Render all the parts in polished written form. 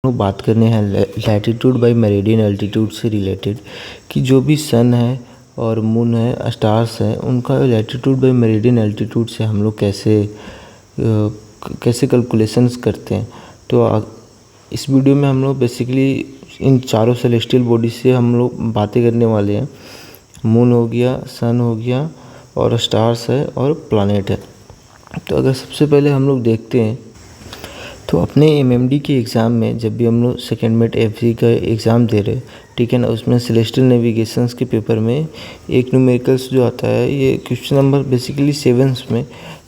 लोग बात करने हैं लैटिट्यूड बाय मेरिडियन एल्टीट्यूड से रिलेटेड कि जो भी सन है और मून है, स्टार्स हैं, उनका लैटिट्यूड बाय मेरिडियन एल्टीट्यूड से हम लोग कैसे कैलकुलेशंस करते हैं। तो इस वीडियो में हम लोग बेसिकली इन चारों सेलेस्टियल बॉडी से हम लोग बातें करने वाले हैं। मून हो गया, सन हो गया और स्टार्स है और प्लैनेट है। तो अगर सबसे पहले हम लोग देखते हैं तो अपने एमएमडी के एग्ज़ाम में जब भी हम लोग सेकेंड मेट एफजी का एग्ज़ाम दे रहे, ठीक है ना, उसमें सेलेस्टियल नेविगेशंस के पेपर में एक न्यूमेरिकल्स जो आता है, ये क्वेश्चन नंबर बेसिकली 7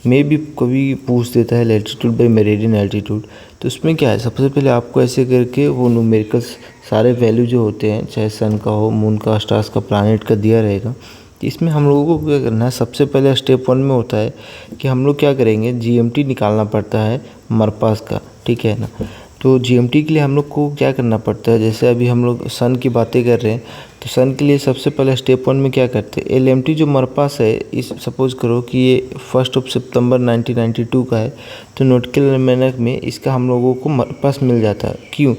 में भी कभी पूछ देता है लैटिट्यूड बाय मेरिडियन एल्टीट्यूड। तो उसमें क्या है, सबसे पहले आपको ऐसे करके वो न्यूमेरिकल्स सारे वैल्यू जो होते हैं, चाहे सन का हो, मून का, स्टार्स का, प्लैनेट का दिया रहेगा। इसमें हम लोगों को क्या करना है, सबसे पहले स्टेप 1 में होता है कि हम लोग क्या करेंगे, जीएमटी निकालना पड़ता है मरपास का, ठीक है ना। तो जीएमटी के लिए हम लोग को क्या करना पड़ता है, जैसे अभी हम लोग सन की बातें कर रहे हैं, तो सन के लिए सबसे पहले स्टेप 1 में क्या करते हैं, एलएमटी जो मरपास है, इस सपोज करो कि ये 1 सितंबर 1992 का है, तो नॉटिकल एल्मेनक में इसका हम लोगों को मरपास मिल जाता है। क्यों,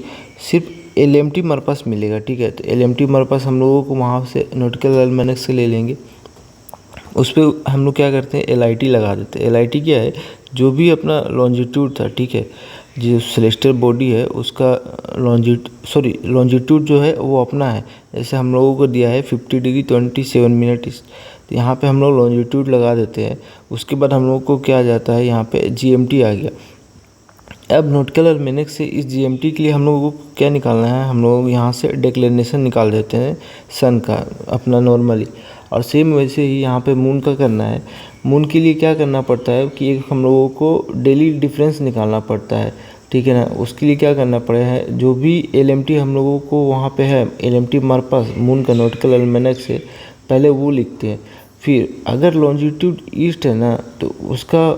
सिर्फ एलएमटी मरपास मिलेगा, ठीक है। तो एलएमटी मरपास हम लोगों को वहाँ से नॉटिकल एल्मेनक से ले लेंगे। उस पर हम लोग क्या करते हैं, एलआईटी लगा देते हैं। एलआईटी क्या है, जो भी अपना लॉन्जिट्यूड था, ठीक है, जो सेलेस्टियल बॉडी है उसका लॉन्जिट्यूड जो है वो अपना है। जैसे हम लोगों को दिया है 50 डिग्री 27 मिनट, तो यहाँ पे हम लोग लॉन्जिट्यूड लगा देते हैं। उसके बाद हम लोगों को क्या आ जाता है, यहाँ पे जीएमटी आ गया। अब नॉटिकल एल्मेनक से इस जीएमटी के लिए हम लोगों को क्या निकालना है, हम लोग यहाँ से डिक्लिनेशन निकाल देते हैं सन का अपना नॉर्मली। और सेम वैसे ही यहाँ पे मून का करना है। मून के लिए क्या करना पड़ता है कि एक हम लोगों को डेली डिफरेंस निकालना पड़ता है, ठीक है ना। उसके लिए क्या करना पड़ेगा है, जो भी एलएमटी हम लोगों को वहाँ पे है, एलएमटी हमारे पास मून का नॉटिकल एल्मेनक से पहले वो लिखते हैं। फिर अगर लॉन्जिट्यूड ईस्ट है ना, तो उसका,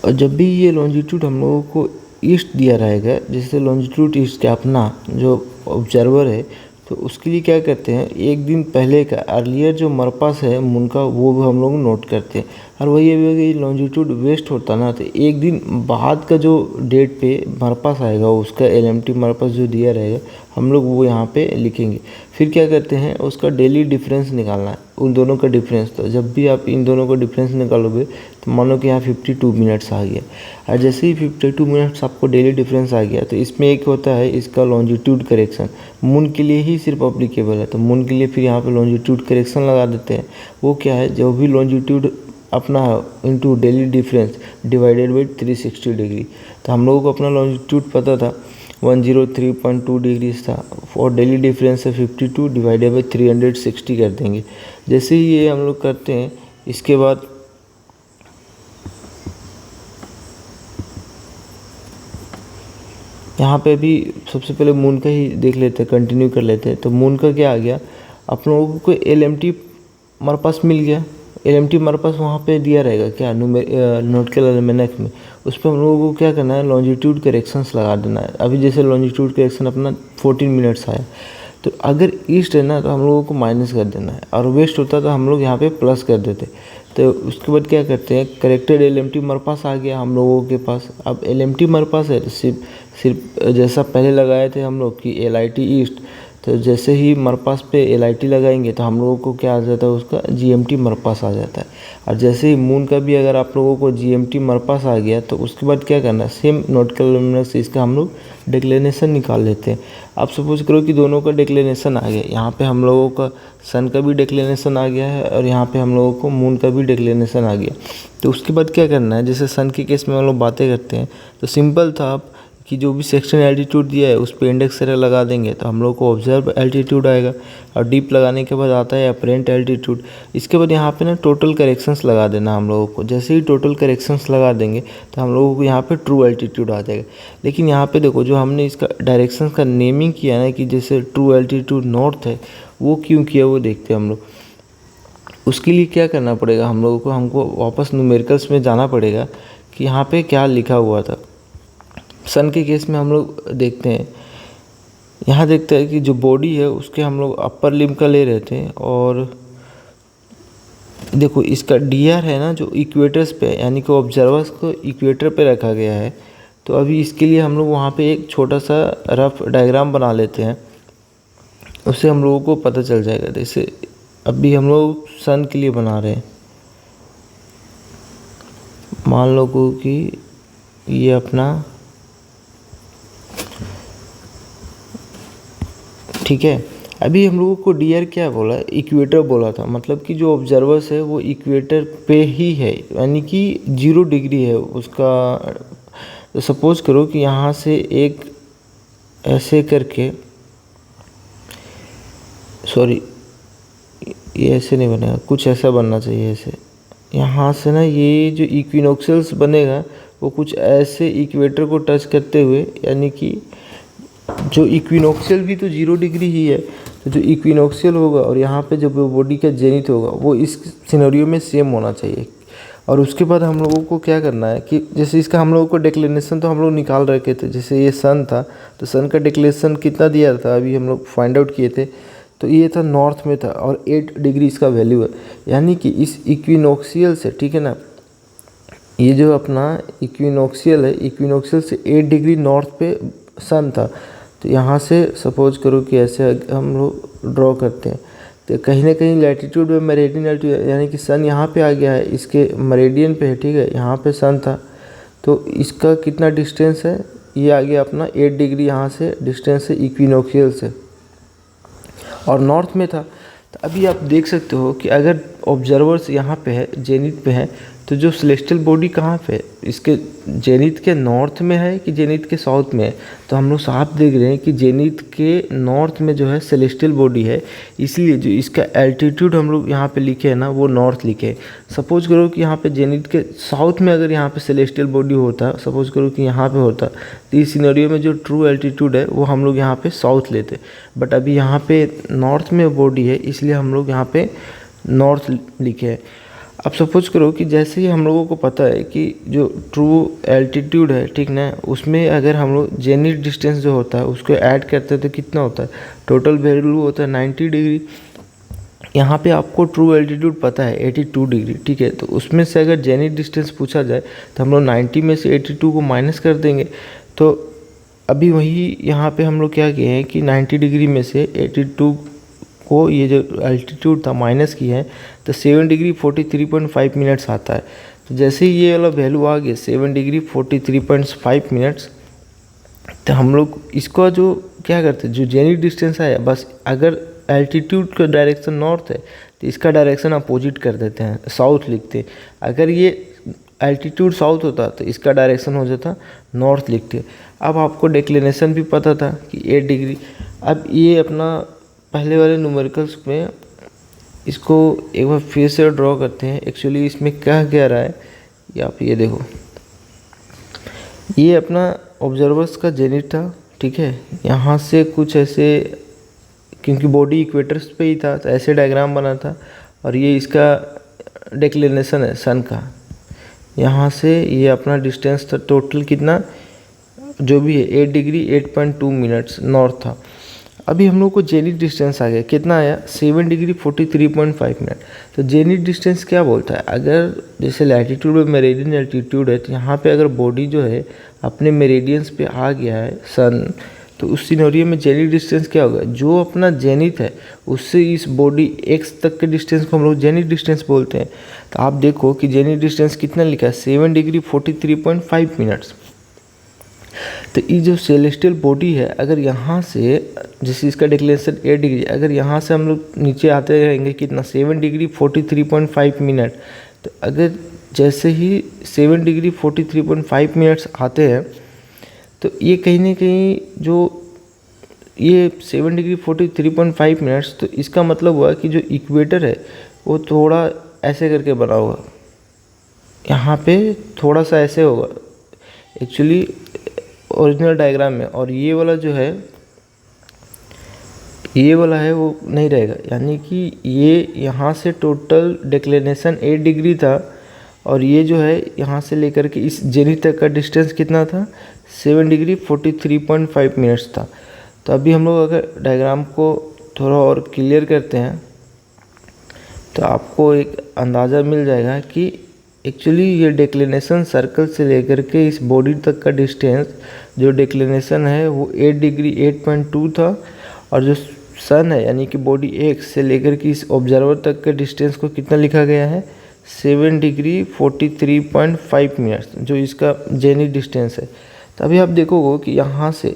और जब भी ये लॉन्जिट्यूड हम लोगों को ईस्ट दिया रहेगा, जैसे लॉन्जिट्यूड ईस्ट का अपना जो ऑब्जर्वर है, तो उसके लिए क्या करते हैं, एक दिन पहले का अर्लियर जो मरपास है मून का, वो भी हम लोग नोट करते हैं। और वही अभी लॉन्जिट्यूड वेस्ट होता ना, तो एक दिन बाद का जो डेट पे मरपास आएगा, उसका एलएमटी मरपास जो दिया रहेगा, हम लोग वो यहाँ पे लिखेंगे। फिर क्या करते हैं, उसका डेली डिफरेंस निकालना है, उन दोनों का डिफरेंस। तो जब भी आप इन दोनों का डिफरेंस निकालोगे, तो मानो कि यहाँ 52 मिनट्स आ गया। और जैसे ही 52 मिनट्स आपको डेली डिफरेंस आ गया, तो इसमें एक होता है इसका लॉन्जिट्यूड करेक्शन, मून के लिए ही सिर्फ अप्लीकेबल है। तो मून के लिए फिर यहाँ पे लॉन्जिट्यूड करेक्शन लगा देते हैं। वो क्या है, जो भी लॉन्जिट्यूड अपना into daily difference divided by 360 degree. तो हम लोगों को अपना लॉन्जिट्यूड पता था 103.2 डिग्रीज था, और डेली डिफरेंस है 52 डिवाइडेड बाई 360 कर देंगे। जैसे ही ये हम लोग करते हैं, इसके बाद यहाँ पे भी सबसे पहले मून का ही देख लेते हैं, कंटिन्यू कर लेते हैं। तो मून का क्या आ गया, आप लोगों को एलएमटी हमारे पास मिल गया। एलएमटी हमारे पास वहाँ पे दिया रहेगा क्या, नॉटिकल एल्मेनक में। उस पर हम लोगों को क्या करना है, लॉन्जिट्यूड करेक्शंस लगा देना है। अभी जैसे लॉन्जिट्यूड करेक्शन अपना 14 मिनट्स आया, तो अगर ईस्ट है ना, तो हम लोगों को माइनस कर देना है, और वेस्ट होता तो हम लोग यहाँ पे प्लस कर देते। तो उसके बाद क्या करते हैं, करेक्टेड एलएमटी हमारे पास आ गया हम लोगों के पास। अब एलएमटी हमारे पास है, तो सिर्फ जैसा पहले लगाए थे हम लोग कि एलआईटी ईस्ट, तो जैसे ही मरपास पे एलआईटी लगाएंगे, तो हम लोगों को क्या आ जाता है, उसका जीएमटी मरपास आ जाता है। और जैसे ही मून का भी अगर आप लोगों को जीएमटी मरपास आ गया, तो उसके बाद क्या करना है, सेम नॉटिकल एल्मेनक से इसका हम लोग डिक्लिनेशन निकाल लेते हैं। आप सपोज करो कि दोनों का डिक्लिनेशन आ गया, यहाँ पे हम लोगों का सन का भी डिक्लिनेशन आ गया है, और यहाँ पे हम लोगों को मून का भी डिक्लिनेशन आ गया। तो उसके बाद क्या करना है, जैसे सन के केस में हम लोग बातें करते हैं, तो सिंपल था आप कि जो भी सेक्शन एल्टीट्यूड दिया है उस पर इंडेक्स एरर लगा देंगे, तो हम लोग को ऑब्जर्व एल्टीट्यूड आएगा। और डीप लगाने के बाद आता है अपरेंट एल्टीट्यूड। इसके बाद यहाँ पे ना टोटल करेक्शंस लगा देना हम लोगों को। जैसे ही टोटल करेक्शंस लगा देंगे, तो हम लोगों को यहाँ पे ट्रू एल्टीट्यूड आ जाएगा। लेकिन यहाँ पे देखो, जो हमने इसका डायरेक्शन का नेमिंग किया ना, कि जैसे ट्रू एल्टीट्यूड नॉर्थ है, वो क्यों किया वो देखते हैं हम लोग। उसके लिए क्या करना पड़ेगा हम लोगों को, हमको वापस न्यूमेरिकल्स में जाना पड़ेगा कि यहाँ पे क्या लिखा हुआ था। सन के केस में हम लोग देखते हैं, यहाँ देखते हैं कि जो बॉडी है उसके हम लोग अपर लिम्ब का ले रहे थे, और देखो इसका डीआर है ना जो इक्वेटर्स पे, यानी कि ऑब्जर्वर्स को इक्वेटर पे रखा गया है, तो अभी इसके लिए हम लोग वहाँ पे एक छोटा सा रफ डायग्राम बना लेते हैं, उससे हम लोगों को पता चल जाएगा। जैसे अभी हम लोग सन के लिए बना रहे हैं, मान लो कि ये अपना, ठीक है। अभी हम लोगों को डियर क्या बोला, इक्वेटर बोला था, मतलब कि जो ऑब्जर्वर्स है वो इक्वेटर पे ही है, यानी कि 0 डिग्री है उसका। तो सपोज करो कि यहाँ से एक ऐसे करके, सॉरी ये ऐसे नहीं बनेगा, कुछ ऐसा बनना चाहिए ऐसे। यहाँ से ना ये जो इक्विनोक्शियल्स बनेगा वो कुछ ऐसे इक्वेटर को टच करते हुए, यानी कि जो इक्विनोक्शियल भी तो 0 डिग्री ही है, तो जो इक्विनोक्शियल होगा और यहाँ पे जो बॉडी का जेनिथ होगा वो इस सिनेरियो में सेम होना चाहिए। और उसके बाद हम लोगों को क्या करना है कि जैसे इसका हम लोगों को डिक्लिनेशन तो हम लोग निकाल रखे थे। जैसे ये सन था तो सन का डिक्लिनेशन कितना दिया था अभी हम लोग फाइंड आउट किए थे, तो ये था नॉर्थ में था और 8 डिग्री इसका वैल्यू है। यानी कि इस इक्विनोक्शियल से, ठीक है ना, ये जो अपना इक्विनोक्शियल है, इक्विनोक्शियल से 8 डिग्री नॉर्थ पे सन था। तो यहाँ से सपोज करो कि ऐसे हम लोग ड्रॉ करते हैं, तो कहीं ना कहीं लैटिट्यूड में मेरिडियन एल्टीट्यूड, यानी कि सन यहाँ पे आ गया है, इसके मेरिडियन पे है, ठीक है। यहाँ पे सन था तो इसका कितना डिस्टेंस है, ये आ गया अपना 8 डिग्री यहाँ से डिस्टेंस है इक्विनोक्शियल से, और नॉर्थ में था। तो अभी आप देख सकते हो कि अगर ऑब्जर्वर्स यहाँ पे है, जेनिथ पे है, तो जो सेलेस्टियल बॉडी कहाँ पे है, इसके जेनिथ के नॉर्थ में है कि जेनिथ के साउथ में है। तो हम लोग साफ देख रहे हैं कि जेनिथ के नॉर्थ में जो है सेलेस्टियल बॉडी है, इसलिए जो इसका एल्टीट्यूड हम लोग यहाँ पे लिखे हैं ना वो नॉर्थ लिखे हैं। सपोज करो कि यहाँ पे जेनिथ के साउथ में अगर यहाँ पे सेलेस्टियल बॉडी होता, सपोज करो कि यहाँ पे होता, तो इस सिनेरियो में जो ट्रू एल्टीट्यूड है वो हम लोग यहाँ पे साउथ लेते। बट अभी यहाँ पे नॉर्थ में बॉडी है इसलिए हम लोग यहाँ पे नॉर्थ लिखे हैं। अब सपोज करो कि जैसे ही हम लोगों को पता है कि जो ट्रू एल्टीट्यूड है, ठीक ना, उसमें अगर हम लोग जेनिथ डिस्टेंस जो होता है उसको ऐड करते हैं तो कितना होता है, टोटल वैल्यू होता है 90 डिग्री। यहाँ पे आपको ट्रू एल्टीट्यूड पता है 82 डिग्री, ठीक है। तो उसमें से अगर जेनिथ डिस्टेंस पूछा जाए तो हम लोग 90 में से 82 को माइनस कर देंगे। तो अभी वही यहाँ पे हम लोग क्या किए हैं कि 90 डिग्री में से 82 को ये जो एल्टीट्यूड था माइनस किया है, तो 7 डिग्री 43.5 मिनट्स आता है। तो जैसे ही ये वाला वैल्यू आ गया 7 डिग्री 43.5 मिनट्स, तो हम लोग इसको जो क्या करते हैं, जो जेनिथ डिस्टेंस है, बस अगर एल्टीट्यूड का डायरेक्शन नॉर्थ है तो इसका डायरेक्शन अपोजिट कर देते हैं, साउथ लिखते हैं। अगर ये एल्टीट्यूड साउथ होता तो इसका डायरेक्शन हो जाता नॉर्थ लिखते। अब आपको डिक्लिनेशन भी पता था कि 8 डिग्री। अब ये अपना पहले वाले न्यूमेरिकल्स में इसको एक बार फिर से ड्रॉ करते हैं। एक्चुअली इसमें क्या रहा है ये आप ये देखो, ये अपना ऑब्जर्वर्स का जेनिथ था, ठीक है। यहाँ से कुछ ऐसे, क्योंकि बॉडी इक्वेटर्स पे ही था तो ऐसे डायग्राम बना था, और ये इसका डिक्लिनेशन है सन का। यहाँ से ये अपना डिस्टेंस था टोटल कितना जो भी है 8 डिग्री 8.2 मिनट्स नॉर्थ था। अभी हम लोग को जेनिथ डिस्टेंस आ गया, कितना आया 7 डिग्री 43.5 मिनट। तो जेनिथ डिस्टेंस क्या बोलता है, अगर जैसे लैटिट्यूड में मेरिडियन एल्टीट्यूड है तो यहाँ पे अगर बॉडी जो है अपने मेरिडियंस पे आ गया है सन, तो उस सिनेरियो में जेनिथ डिस्टेंस क्या होगा, जो अपना जेनिथ है उससे इस बॉडी एक्स तक के डिस्टेंस को हम लोग जेनिथ डिस्टेंस बोलते हैं। तो आप देखो कि जेनिथ डिस्टेंस कितना लिखा है 7 डिग्री 43.5 मिनट्स। तो ये जो सेलेस्टियल बॉडी है, अगर यहाँ से जैसे इसका डिक्लेरेशन 8 डिग्री, अगर यहाँ से हम लोग नीचे आते रहेंगे कितना 7 डिग्री 43.5 मिनट, तो अगर जैसे ही 7 डिग्री 43.5 मिनट्स आते हैं तो ये कहीं ना कहीं जो ये 7 डिग्री 43.5 मिनट्स, तो इसका मतलब हुआ कि जो इक्वेटर है वो थोड़ा ऐसे करके बना होगा, यहाँ पे थोड़ा सा ऐसे होगा एक्चुअली ओरिजिनल डायग्राम में, और ये वाला जो है ये वाला है वो नहीं रहेगा। यानी कि ये यहाँ से टोटल डिक्लिनेशन 8 डिग्री था, और ये जो है यहाँ से लेकर के इस जेनिथ तक का डिस्टेंस कितना था 7 डिग्री 43.5 मिनट्स था। तो अभी हम लोग अगर डायग्राम को थोड़ा और क्लियर करते हैं तो आपको एक अंदाज़ा मिल जाएगा कि एक्चुअली ये डिक्लिनेशन सर्कल से लेकर के इस बॉडी तक का डिस्टेंस जो डिक्लिनेशन है वो 8 डिग्री 8.2 था, और जो सन है यानी कि बॉडी एक्स से लेकर के इस ऑब्जर्वर तक के डिस्टेंस को कितना लिखा गया है 7 डिग्री 43.5 मिनट्स, जो इसका जेनिथ डिस्टेंस है। तो अभी आप देखोगे कि यहाँ से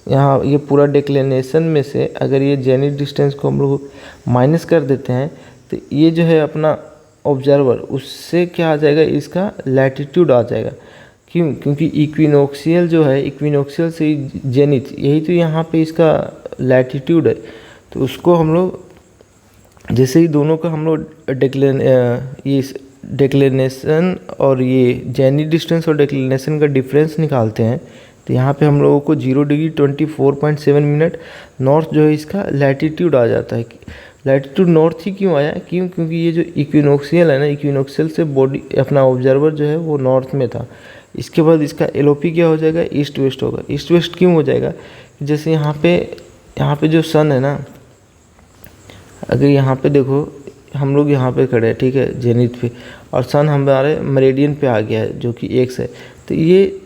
यहाँ ये पूरा डिक्लिनेशन में से अगर ये जेनिथ डिस्टेंस को हम लोग माइनस कर देते हैं तो ये जो है अपना ऑब्जर्वर उससे क्या आ जाएगा, इसका लैटिट्यूड आ जाएगा। क्यों? क्योंकि इक्विनोक्सियल जो है, इक्विनोक्सियल से जेनिथ यही तो यहाँ पे इसका लैटिट्यूड है। तो उसको हम लोग जैसे ही दोनों का हम लोग ये डिक्लिनेशन और ये जेनिथ डिस्टेंस और डिक्लिनेशन का डिफरेंस निकालते हैं तो यहाँ पे हम लोगों को 0 डिग्री 24.7 मिनट नॉर्थ जो है इसका लैटिट्यूड आ जाता है। लैटिट्यूड नॉर्थ ही क्यों आया? क्योंकि ये जो इक्विनोक्सियल है ना, इक्विनोक्सियल से बॉडी अपना ऑब्जर्वर जो है वो नॉर्थ में था। इसके बाद इसका एलओपी क्या हो जाएगा, ईस्ट वेस्ट होगा। ईस्ट वेस्ट क्यों हो जाएगा? जैसे यहाँ पे जो सन है ना, अगर यहाँ पे देखो हम लोग यहाँ पे खड़े हैं, ठीक है, जेनिथ पे, और सन हमारे मेरिडियन पे आ गया है जो कि एक्स है। तो ये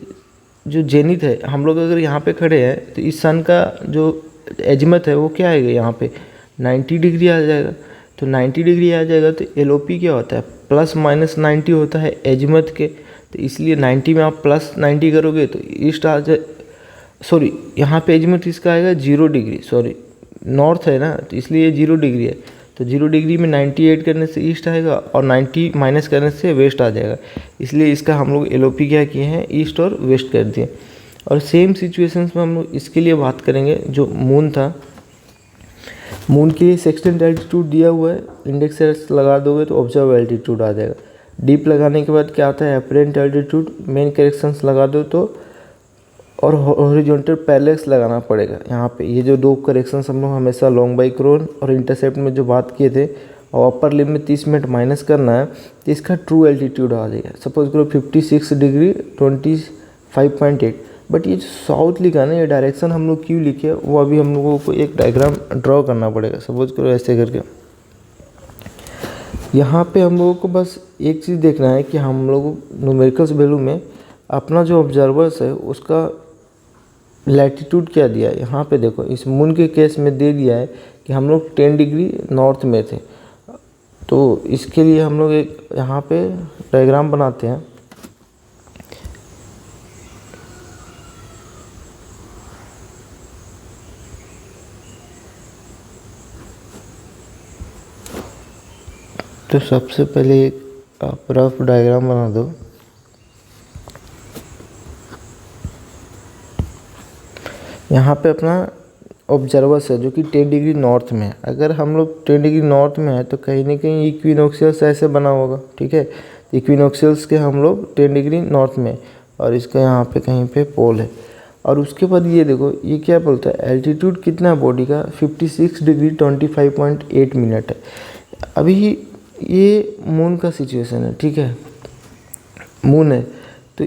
जो जेनिथ है, हम लोग अगर यहाँ पे खड़े हैं तो इस सन का जो एजिमथ है वो क्या आएगा, यहाँ पे 90 डिग्री आ जाएगा। तो 90 डिग्री आ जाएगा तो एलओपी क्या होता है, प्लस माइनस 90 होता है एजिमथ के। तो इसलिए 90 में आप प्लस 90 करोगे तो ईस्ट आ जाए, सॉरी यहाँ पे एजिमथ इसका आएगा 0 डिग्री, सॉरी नॉर्थ है ना, तो इसलिए 0 डिग्री है। तो 0 डिग्री में 90 ऐड करने से ईस्ट आएगा और 90 माइनस करने से वेस्ट आ जाएगा। इसलिए इसका हम लोग एलओपी क्या किए हैं, ईस्ट और वेस्ट कर दिए। और सेम सिचुएशंस में हम लोग इसके लिए बात करेंगे जो मून था। मून के लिए सेक्सटेंट एल्टीट्यूड दिया हुआ है, इंडेक्स एर्स लगा दोगे तो ऑब्जर्व एल्टीट्यूड आ जाएगा। डीप लगाने के बाद क्या आता है, अपरेंट एल्टीट्यूड। मेन करेक्शंस लगा दो तो, और हॉरिजॉन्टल पैरेलक्स लगाना पड़ेगा यहाँ पे। ये जो दो करेक्शंस हम लोग हमेशा लॉन्ग बाई क्रोन और इंटरसेप्ट में जो बात किए थे, और अपर लिमिट में 30 मिनट माइनस करना है तो इसका ट्रू एल्टीट्यूड आ जाएगा। सपोज करो 56 डिग्री 25.8। बट ये जो साउथ लिखा ना, ये डायरेक्शन हम लोग क्यों लिखे वो अभी हम लोगों को एक डायग्राम ड्रॉ करना पड़ेगा। सपोज करो ऐसे करके, यहाँ पे हम लोगों को बस एक चीज़ देखना है कि हम लोग न्यूमेरिकल्स वैल्यू में अपना जो ऑब्जर्वर्स है उसका लैटिट्यूड क्या दिया है। यहाँ पे देखो इस मून के केस में दे दिया है कि हम लोग 10 डिग्री नॉर्थ में थे। तो इसके लिए हम लोग एक यहाँ पे डायग्राम बनाते हैं। तो सबसे पहले एक आप रफ डायग्राम बना दो। यहाँ पे अपना ऑब्जर्वर्स है जो कि 10 डिग्री नॉर्थ में है। अगर हम लोग 10 डिग्री नॉर्थ में है तो कहीं ना कहीं इक्विनोक्सियल्स ऐसे बना होगा, ठीक है। इक्विनोक्सियल्स के हम लोग 10 डिग्री नॉर्थ में, और इसका यहाँ पे कहीं पे पोल है। और उसके बाद ये देखो ये क्या बोलता है, एल्टीट्यूड कितना है बॉडी का, 56 डिग्री 25.8 मिनट है। अभी ये मून का सिचुएशन है, ठीक है, मून है। तो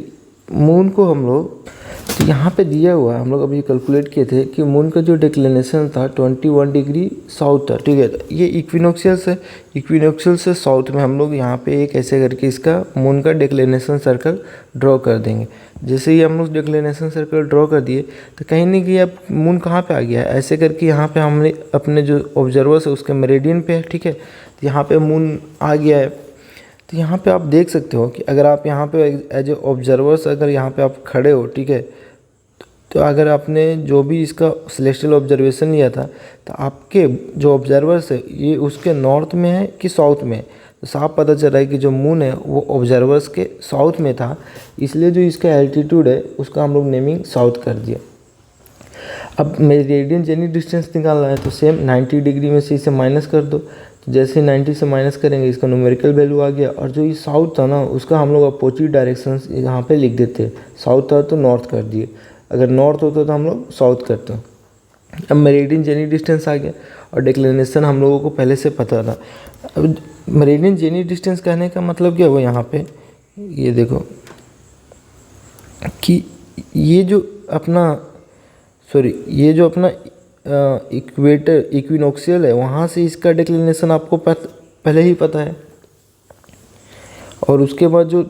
मून को हम लोग, तो यहाँ पे दिया हुआ है, हम लोग अभी कैलकुलेट किए थे कि मून का जो डिक्लिनेशन था 21 डिग्री साउथ था, ठीक है। ये इक्विनोक्सियल है, इक्विनोक्सियल से साउथ में हम लोग यहाँ पे एक ऐसे करके इसका मून का डिक्लिनेशन सर्कल ड्रॉ कर देंगे। जैसे ही हम लोग डिक्लिनेशन सर्कल ड्रॉ कर दिए तो कहीं नहीं कि अब मून कहाँ पे आ गया है, ऐसे करके यहाँ पे हमने अपने जो ऑब्जर्वर्स है उसके मेरिडियन पे है, ठीक है। तो यहाँ पे मून आ गया है। तो यहाँ पे आप देख सकते हो कि अगर आप यहाँ पे एज ए ऑब्जर्वर्स अगर यहाँ पे आप खड़े हो, ठीक है, तो अगर आपने जो भी इसका सेलेस्टियल ऑब्जर्वेशन लिया था तो आपके जो ऑब्जर्वर्स है ये उसके नॉर्थ में है कि साउथ में है। तो साफ पता चल रहा है कि जो मून है वो ऑब्जर्वर्स के साउथ में था, इसलिए जो इसका एल्टीट्यूड है उसका हम लोग नेमिंग साउथ कर दिया। अब मेरिडियन जेनिथ डिस्टेंस निकालना है तो सेम 90 डिग्री में से इसे माइनस कर दो। तो जैसे 90 से माइनस करेंगे इसका न्यूमेरिकल वैल्यू आ गया, और जो ये साउथ था ना उसका हम लोग अपोजिट डायरेक्शन यहाँ पे लिख देते हैं। साउथ था तो नॉर्थ कर दिए, अगर नॉर्थ होता तो हम लोग साउथ करते हैं। अब मेरिडियन जेनिथ डिस्टेंस आ गया और डिक्लिनेशन हम लोगों को पहले से पता था। अब मेरिडियन जेनिथ डिस्टेंस कहने का मतलब क्या हुआ, यहाँ पे ये देखो कि ये जो अपना इक्वेटर इक्विनोक्सियल है वहाँ से इसका डिक्लिनेशन आपको पहले ही पता है। और उसके बाद जो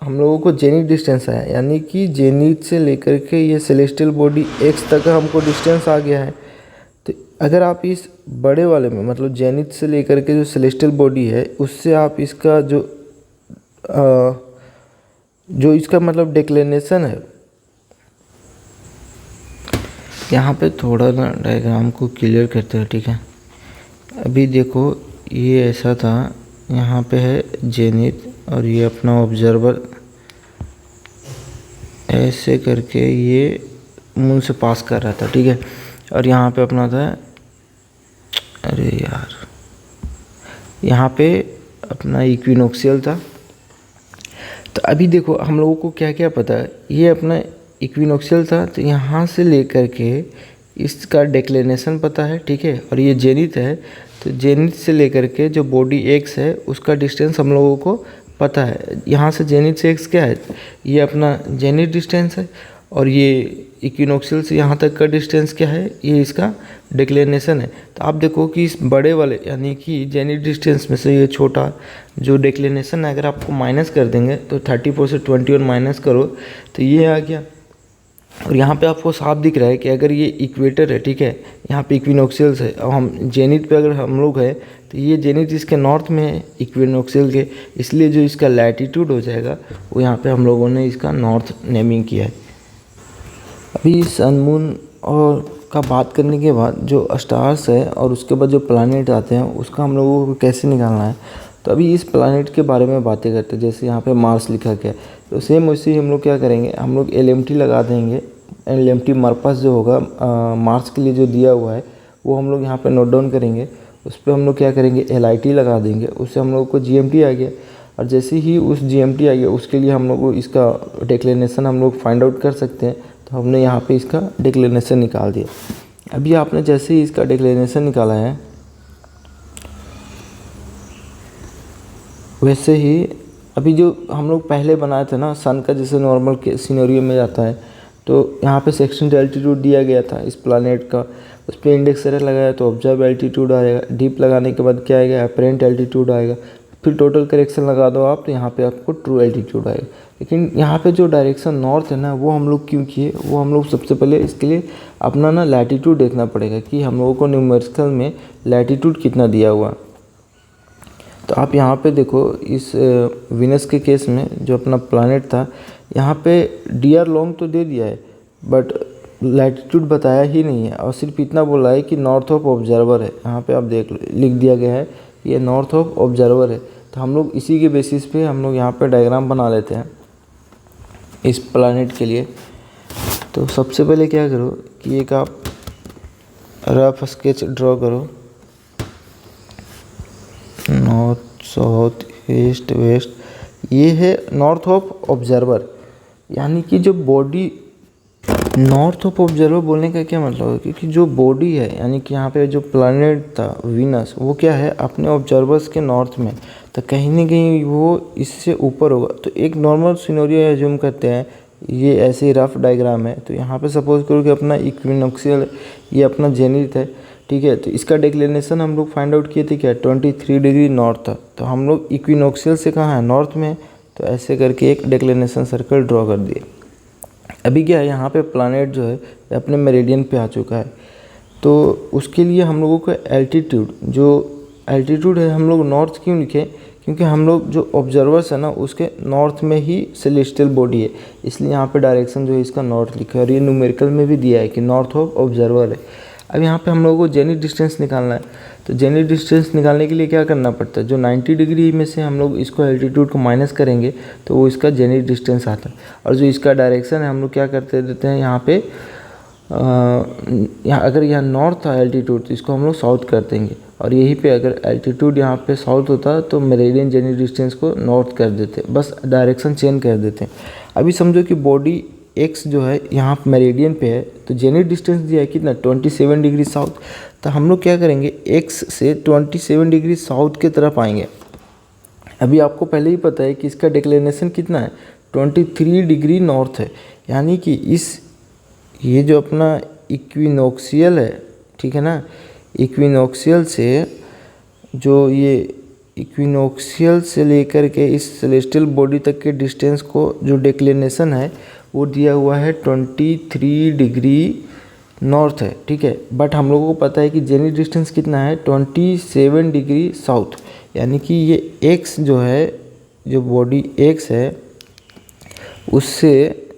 हम लोगों को जेनिथ डिस्टेंस आया, यानी कि जेनिथ से लेकर के ये सेलेस्टियल बॉडी एक्स तक का हमको डिस्टेंस आ गया है। तो अगर आप इस बड़े वाले में मतलब जेनिथ से लेकर के जो सेलेस्टियल बॉडी है उससे आप इसका जो इसका मतलब डिक्लिनेशन है, यहाँ पे थोड़ा ना डायग्राम को क्लियर करते हैं, ठीक है। अभी देखो ये ऐसा था, यहाँ पे है जेनिथ और ये अपना ऑब्जर्वर ऐसे करके ये मून से पास कर रहा था, ठीक है। और यहाँ पे अपना था, अरे यार, यहाँ पे अपना इक्विनोक्शियल था। तो अभी देखो हम लोगों को क्या क्या पता है, ये अपना इक्विनोक्शियल था तो यहाँ से लेकर के इसका डिक्लिनेशन पता है, ठीक है। और ये जेनिथ है तो जेनिथ से लेकर के जो बॉडी एक्स है उसका डिस्टेंस हम लोगों को पता है। यहाँ से जेनिथ से एक्स क्या है, ये अपना जेनिथ डिस्टेंस है। और ये इक्विनोक्शियल से यहाँ तक का डिस्टेंस क्या है, ये इसका डिक्लिनेशन है। तो आप देखो कि इस बड़े वाले यानी कि जेनिथ डिस्टेंस में से ये छोटा जो डिक्लिनेशन है अगर आपको माइनस कर देंगे तो 34 से 21 माइनस करो तो ये आ गया। और यहाँ पे आपको साफ दिख रहा है कि अगर ये इक्वेटर है, ठीक है, यहाँ पे इक्विनोक्शियल्स है और हम जेनिथ पे अगर हम लोग है तो ये जेनिथ इसके नॉर्थ में है इक्विनोक्शियल के, इसलिए जो इसका लैटिट्यूड हो जाएगा वो यहाँ पे हम लोगों ने इसका नॉर्थ नेमिंग किया है। अभी सन मून और का बात करने के बाद जो स्टार्स है और उसके बाद जो प्लैनेट आते हैं उसका हम लोगों को कैसे निकालना है, तो अभी इस प्लैनेट के बारे में बातें करते हैं। जैसे यहाँ पे मार्स लिखा गया तो सेम वैसे ही हम लोग क्या करेंगे, हम लोग LMT लगा देंगे। LMT मरपस जो होगा मार्स के लिए जो दिया हुआ है वो हम लोग यहाँ पे नोट डाउन करेंगे। उस पर हम लोग क्या करेंगे, LIT लगा देंगे, उससे हम लोग को GMT आ गया। और जैसे ही उस GMT आ गया उसके लिए हम लोग को इसका डिक्लिनेशन हम लोग फाइंड आउट कर सकते हैं। तो हमने यहाँ पे इसका डिक्लिनेशन निकाल दिया। अभी आपने जैसे ही इसका डिक्लिनेशन निकाला है वैसे ही अभी जो हम लोग पहले बनाए थे ना सन का जैसे नॉर्मल के सिनेरियो में जाता है तो यहाँ पे सेक्शन एल्टीट्यूड दिया गया था इस प्लैनेट का, उस पर इंडेक्स एरर लगाया तो ऑब्जर्व एल्टीट्यूड आएगा। डीप लगाने के बाद क्या आएगा, अपरेंट एल्टीट्यूड आएगा। फिर टोटल करेक्शन लगा दो आप तो यहाँ पे आपको ट्रू एल्टीट्यूड आएगा। लेकिन यहाँ पे जो डायरेक्शन नॉर्थ है ना वो हम लोग क्यों किए, वो हम लोग सबसे पहले इसके लिए अपना ना लैटीट्यूड देखना पड़ेगा कि हम लोगों को न्यूमेरिकल में लैटीट्यूड कितना दिया हुआ। तो आप यहाँ पे देखो इस वीनस के केस में जो अपना प्लैनेट था यहाँ पे DR लॉन्ग तो दे दिया है बट लैटीट्यूड बताया ही नहीं है और सिर्फ इतना बोला है कि नॉर्थ ऑफ ऑब्जर्वर है। यहाँ पे आप देख लो लिख दिया गया है ये नॉर्थ ऑफ ऑब्जर्वर है। तो हम लोग इसी के बेसिस पे हम लोग यहाँ पे डायग्राम बना लेते हैं इस प्लैनेट के लिए। तो सबसे पहले क्या करो कि एक आप रफ स्केच ड्रॉ करो, नॉर्थ साउथ ईस्ट वेस्ट, ये है नॉर्थ ऑफ ऑब्जर्वर। यानी कि जो बॉडी नॉर्थ ऑफ ऑब्जर्वर बोलने का क्या मतलब है, क्योंकि जो बॉडी है यानी कि यहाँ पे जो प्लैनेट था वीनस वो क्या है अपने ऑब्जर्वर्स के नॉर्थ में, तो कहीं ना कहीं वो इससे ऊपर होगा। तो एक नॉर्मल सिनेरियो एज्यूम करते हैं, ये ऐसे ही रफ डायग्राम है। तो यहाँ पे सपोज करो कि अपना इक्विनोक्शियल ये अपना जेनिथ है, ठीक है। तो इसका डिक्लिनेशन हम लोग फाइंड आउट किए थे क्या, 23 डिग्री नॉर्थ था। तो हम लोग इक्विनोक्शियल से कहाँ है, नॉर्थ में। तो ऐसे करके एक डिक्लिनेशन सर्कल ड्रॉ कर दिए। अभी क्या है यहाँ पे प्लैनेट जो है अपने मेरिडियन पे आ चुका है। तो उसके लिए हम लोगों को एल्टीट्यूड जो एल्टीट्यूड है हम लोग नॉर्थ क्यों लिखे, क्योंकि हम लोग जो ऑब्जर्वर्स है ना उसके नॉर्थ में ही सेलेस्टियल बॉडी है, इसलिए यहाँ पे डायरेक्शन जो है इसका नॉर्थ लिखा है। और ये न्यूमेरिकल में भी दिया है कि नॉर्थ ऑफ ऑब्जर्वर है। अब यहाँ पे हम लोगों को जेनिथ डिस्टेंस निकालना है। तो जेनिथ डिस्टेंस निकालने के लिए क्या करना पड़ता है, जो 90 डिग्री में से हम लोग इसको एल्टीट्यूड को माइनस करेंगे तो वो इसका जेनिथ डिस्टेंस आता है। और जो इसका डायरेक्शन है हम लोग क्या करते देते हैं यहाँ पे यहाँ अगर यहाँ नॉर्थ था एल्टीट्यूड तो इसको हम लोग साउथ कर देंगे। और यहीं पे अगर एल्टीट्यूड यहाँ पे साउथ होता तो मेरिडियन जेनिथ डिस्टेंस को नॉर्थ कर देते, बस डायरेक्शन चेंज कर देते। अभी समझो कि बॉडी एक्स जो है यहाँ मेरिडियन पे है तो जेनिथ डिस्टेंस दिया है कितना 27 डिग्री साउथ। तो हम लोग क्या करेंगे एक्स से 27 डिग्री साउथ के तरफ आएंगे। अभी आपको पहले ही पता है कि इसका डिक्लिनेशन कितना है 23 डिग्री नॉर्थ है। यानी कि ये जो अपना इक्विनोक्शियल है, ठीक है ना, इक्विनोक्शियल से जो ये इक्विनोक्शियल से लेकर के इस सेलेस्टियल बॉडी तक के डिस्टेंस को जो डिक्लिनेशन है वो दिया हुआ है 23 डिग्री नॉर्थ है, ठीक है। बट हम लोगों को पता है कि जेनिथ डिस्टेंस कितना है 27 डिग्री साउथ, यानी कि ये एक्स जो है, जो बॉडी एक्स है उससे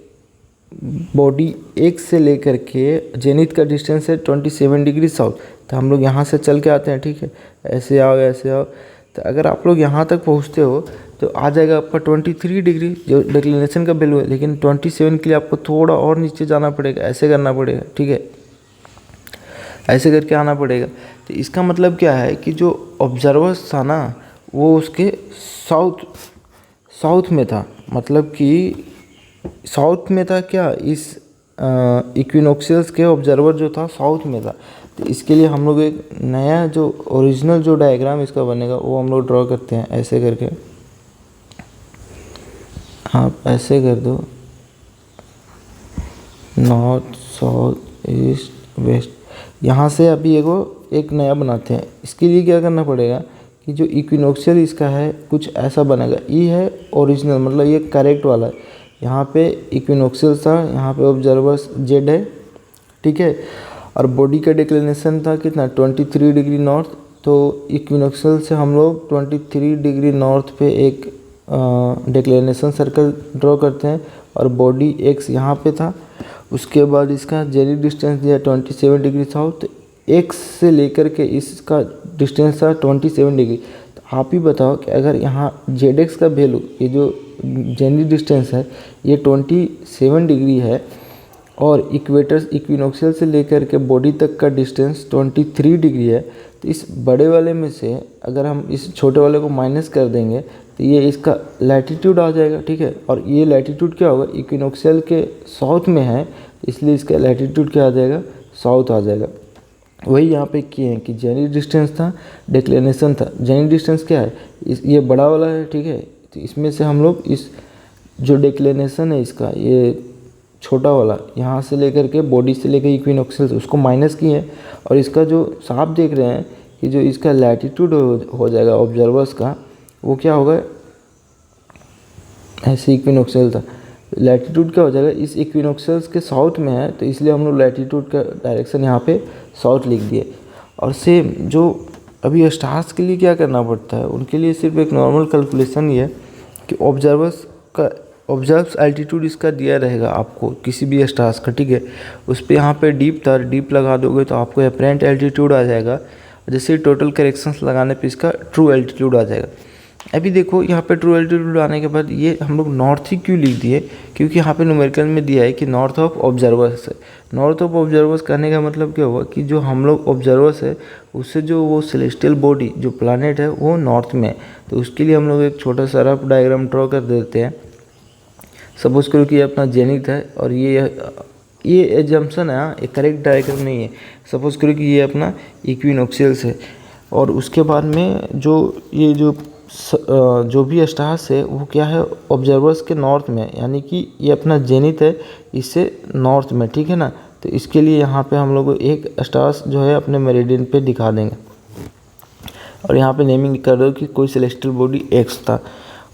बॉडी एक्स से लेकर के जेनिथ का डिस्टेंस है 27 डिग्री साउथ। तो हम लोग यहाँ से चल के आते हैं, ठीक है, ऐसे आओ ऐसे आओ। तो अगर आप लोग यहाँ तक पहुँचते हो तो आ जाएगा आपका 23 डिग्री जो डिक्लिनेशन का वैल्यू है, लेकिन 27 के लिए आपको थोड़ा और नीचे जाना पड़ेगा, ऐसे करना पड़ेगा, ठीक है, ऐसे करके आना पड़ेगा। तो इसका मतलब क्या है कि जो ऑब्जर्वर्स था ना वो उसके साउथ में था, मतलब कि साउथ में था क्या, इस इक्विनोक्शियल्स के ऑब्जर्वर जो था साउथ में था। तो इसके लिए हम लोग एक नया जो ओरिजिनल जो डायग्राम इसका बनेगा वो हम लोग ड्रॉ करते हैं ऐसे करके। आप ऐसे कर दो, नॉर्थ साउथ ईस्ट वेस्ट, यहाँ से अभी एक नया बनाते हैं। इसके लिए क्या करना पड़ेगा कि जो इक्विनोक्शियल इसका है कुछ ऐसा बनेगा, ये है ओरिजिनल, मतलब ये करेक्ट वाला है। यहाँ पे इक्विनोक्शियल था, यहाँ पे ऑब्जर्वर्स जेड है, ठीक है, और बॉडी का डिक्लिनेशन था कितना 23 डिग्री नॉर्थ। तो इक्विनोक्शियल से हम लोग 23 डिग्री नॉर्थ पे एक डिक्लिनेशन सर्कल ड्रॉ करते हैं और बॉडी एक्स यहाँ पे था। उसके बाद इसका जेनिथ डिस्टेंस दिया 27 डिग्री साउथ, एक्स से लेकर के इसका डिस्टेंस था 27 डिग्री। तो आप ही बताओ कि अगर यहाँ जेड एक्स का वैल्यू, ये जो जेनिथ डिस्टेंस है ये 27 डिग्री है और इक्विनोक्शियल से लेकर के बॉडी तक का डिस्टेंस 23 डिग्री है, तो इस बड़े वाले में से अगर हम इस छोटे वाले को माइनस कर देंगे तो ये इसका लैटिट्यूड आ जाएगा, ठीक है। और ये लैटिट्यूड क्या होगा, इक्विनोक्शियल के साउथ में है इसलिए इसका लैटिट्यूड क्या आ जाएगा, साउथ आ जाएगा। वही यहाँ पे किए हैं कि जेनिथ डिस्टेंस था, डिक्लिनेशन था। जेनिथ डिस्टेंस क्या है, ये बड़ा वाला है, ठीक है। तो इसमें से हम लोग इस जो डिक्लिनेशन है इसका, ये छोटा वाला यहाँ से लेकर के बॉडी से लेकर इक्विनोक्शियल से उसको माइनस किए हैं, और इसका जो साफ देख रहे हैं कि जो इसका लैटिट्यूड हो जाएगा ऑब्जर्वर्स का, वो क्या होगा, ऐसे इक्विनोक्शियल था, लैटिट्यूड क्या हो जाएगा, इस इक्विनोक्शियल्स के साउथ में है तो इसलिए हम लोग लैटिट्यूड का डायरेक्शन यहाँ पे साउथ लिख दिए। और सेम जो अभी स्टार्स के लिए क्या करना पड़ता है, उनके लिए सिर्फ एक नॉर्मल कैलकुलेशन ये है कि ऑब्जर्व्स एल्टीट्यूड इसका दिया रहेगा आपको किसी भी स्टार्स का, ठीक है। उस पर यहाँ पे डीप लगा दोगे तो आपको अपरेंट एल्टीट्यूड आ जाएगा, जैसे टोटल करेक्शंस लगाने पे इसका ट्रू एल्टीट्यूड आ जाएगा। अभी देखो यहाँ पे ट्रू एल्टीट्यूड आने के बाद ये हम लोग नॉर्थ ही क्यों लिख दिए, क्योंकि यहाँ पे न्यूमेरिकल में दिया है कि नॉर्थ ऑफ ऑब्जर्वर्स है। नॉर्थ ऑफ ऑब्जर्वर्स कहने का मतलब क्या हुआ कि जो हम लोग ऑब्जर्वर्स है उससे जो वो सेलेस्टियल बॉडी जो प्लानट है वो नॉर्थ में है। तो उसके लिए हम लोग एक छोटा सा रफ डायग्राम ड्रॉ कर देते हैं। सपोज करो कि ये अपना जेनिथ है और ये एजम्पशन है, एक करेक्ट डायग्राम नहीं है। सपोज करो कि ये अपना इक्विनोक्शियल्स है और उसके बाद में ये जो भी स्टार्स है वो क्या है, ऑब्जर्वर्स के नॉर्थ में, यानी कि ये अपना जेनिथ है इससे नॉर्थ में, ठीक है ना। तो इसके लिए यहाँ पे हम लोग एक स्टार्स जो है अपने मेरिडियन पे दिखा देंगे और यहाँ पे नेमिंग कर दो कि कोई सेलेस्टियल बॉडी एक्स था।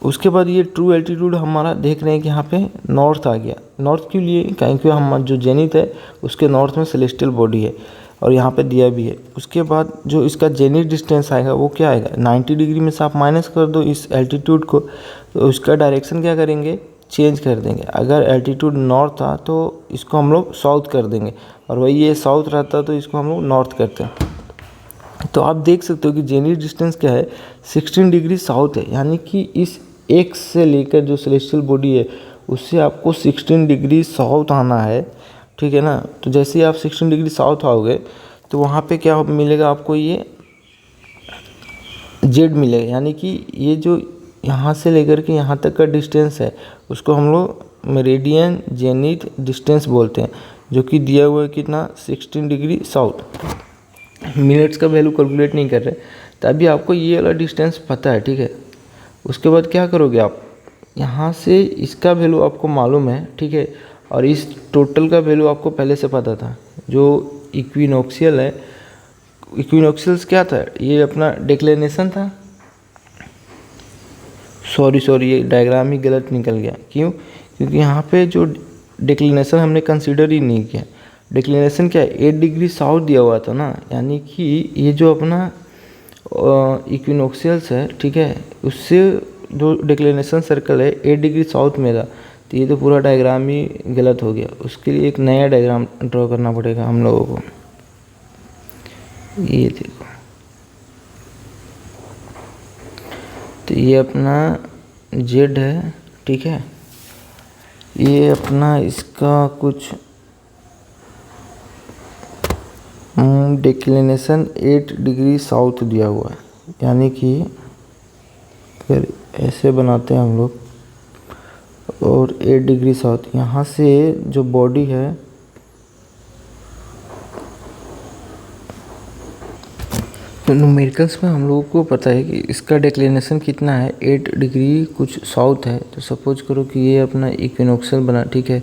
उसके बाद ये ट्रू एल्टीट्यूड हमारा देख रहे हैं कि यहाँ पे नॉर्थ आ गया। नॉर्थ क्यों लिए, क्योंकि हम जो जेनिथ है उसके नॉर्थ में सेलेस्टियल बॉडी है और यहाँ पे दिया भी है। उसके बाद जो इसका जेनिथ डिस्टेंस आएगा वो क्या आएगा, 90 डिग्री में से आप माइनस कर दो इस एल्टीट्यूड को, तो उसका डायरेक्शन क्या करेंगे, चेंज कर देंगे। अगर एल्टीट्यूड नॉर्थ था तो इसको हम लोग साउथ कर देंगे, और वही ये साउथ रहता तो इसको हम लोग नॉर्थ करते हैं। तो आप देख सकते हो कि जेनिथ डिस्टेंस क्या है, 16 डिग्री साउथ है, यानी कि इस एक्स से लेकर जो सेलेस्टियल बॉडी है उससे आपको 16 डिग्री साउथ आना है, ठीक है ना। तो जैसे ही आप 16 डिग्री साउथ आओगे तो वहाँ पे क्या मिलेगा आपको, ये जेड मिलेगा, यानी कि ये जो यहाँ से लेकर के यहाँ तक का डिस्टेंस है उसको हम लोग मेरिडियन जेनिथ डिस्टेंस बोलते हैं, जो कि दिया हुआ है कितना, 16 डिग्री साउथ। मिनट्स का वैल्यू कैलकुलेट नहीं कर रहे, तभी आपको ये वाला डिस्टेंस पता है, ठीक है। उसके बाद क्या करोगे आप, यहाँ से इसका वैल्यू आपको मालूम है, ठीक है, और इस टोटल का वैल्यू आपको पहले से पता था। जो इक्विनोक्शियल है, इक्विनोक्शियल्स क्या था, ये अपना डिक्लिनेशन था, सॉरी ये डायग्राम ही गलत निकल गया। क्यों? क्योंकि यहाँ पे जो डिक्लिनेशन हमने कंसीडर ही नहीं किया। डिक्लिनेशन क्या है, 8 डिग्री साउथ दिया हुआ था ना, यानी कि ये जो अपना इक्विनोक्शियल्स है, ठीक है, उससे जो डिक्लिनेशन सर्कल है 8 डिग्री साउथ में था, तो ये तो पूरा डायग्राम ही गलत हो गया। उसके लिए एक नया डायग्राम ड्रॉ करना पड़ेगा हम लोगों को। ये देखो, तो ये अपना जेड है, ठीक है, ये अपना इसका कुछ डिक्लिनेशन 8 डिग्री साउथ दिया हुआ है, यानी कि अगर ऐसे बनाते हैं हम लोग और 8 डिग्री साउथ, यहाँ से जो बॉडी है तो न्यूमेरिकल्स में हम लोगों को पता है कि इसका डिक्लिनेशन कितना है, 8 डिग्री कुछ साउथ है। तो सपोज करो कि ये अपना इक्विनोक्शियल बना, ठीक है,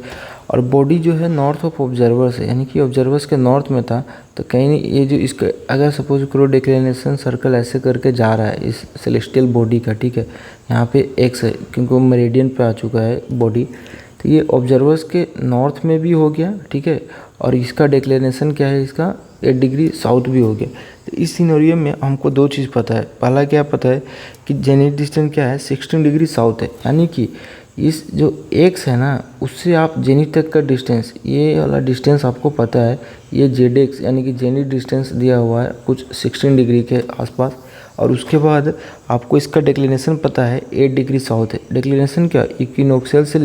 और बॉडी जो है नॉर्थ ऑफ ऑब्जर्वर्स है, यानी कि ऑब्जर्वर्स के नॉर्थ में था। तो कहीं नहीं, ये जो इसका अगर सपोज करो डिक्लिनेशन सर्कल ऐसे करके जा रहा है इस सेलेस्टियल बॉडी का, ठीक है, यहाँ पे एक्स है क्योंकि वो मेरिडियन पे आ चुका है बॉडी, तो ये ऑब्जर्वर्स के नॉर्थ में भी हो गया, ठीक है, और इसका डिक्लिनेशन क्या है, इसका 8 डिग्री साउथ भी हो गया। तो इस सिनेरियो में हमको दो चीज़ पता है। पहला क्या पता है कि जेनिथ डिस्टेंस क्या है, 16 डिग्री साउथ है, यानी कि इस जो एक्स है ना, उससे आप जेनिथ तक का डिस्टेंस, ये वाला डिस्टेंस आपको पता है, ये जेड एक्स यानी कि जेनिथ डिस्टेंस दिया हुआ है कुछ 16 डिग्री के आसपास। और उसके बाद आपको इसका डिक्लिनेशन पता है 8 डिग्री साउथ है। डिक्लिनेशन क्या, इक्विनोक्शियल से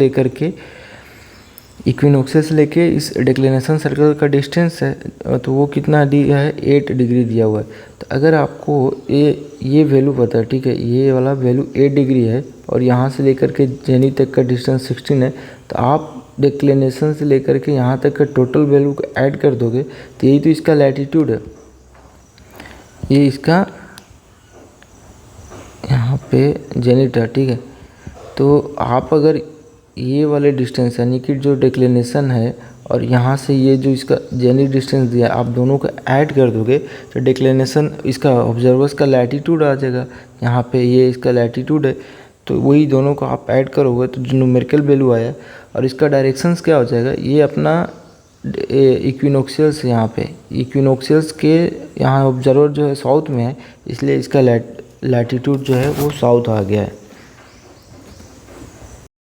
लेके इस डिक्लिनेशन सर्कल का डिस्टेंस है, तो वो कितना दिया है, 8 डिग्री दिया हुआ है। तो अगर आपको ये वैल्यू पता है, ठीक है, ये वाला वैल्यू 8 डिग्री है और यहाँ से लेकर के जेनिथ तक का डिस्टेंस 16 है, तो आप डिक्लिनेशन से लेकर के यहाँ तक का टोटल वैल्यू को ऐड कर दोगे, तो यही तो इसका लैटिट्यूड है, ये इसका यहाँ पे जेनिथ है, ठीक है। तो आप अगर ये वाले डिस्टेंस यानी कि जो डिक्लिनेशन है और यहाँ से ये जो इसका जेनिथ डिस्टेंस दिया है, आप दोनों को ऐड कर दोगे तो डिक्लिनेशन इसका ऑब्जर्वर्स का लैटिट्यूड आ जाएगा। यहाँ पे ये इसका लैटिट्यूड है, तो वही दोनों को आप ऐड करोगे तो जो न्यूमेरिकल वैल्यू आया, और इसका डायरेक्शंस क्या हो जाएगा, ये अपना इक्विनोक्शियल्स, यहाँ पे इक्विनोक्शियल्स के यहाँ ऑब्जर्वर जो है साउथ में है, इसलिए इसका लैटिट्यूड जो है वो साउथ आ गया है।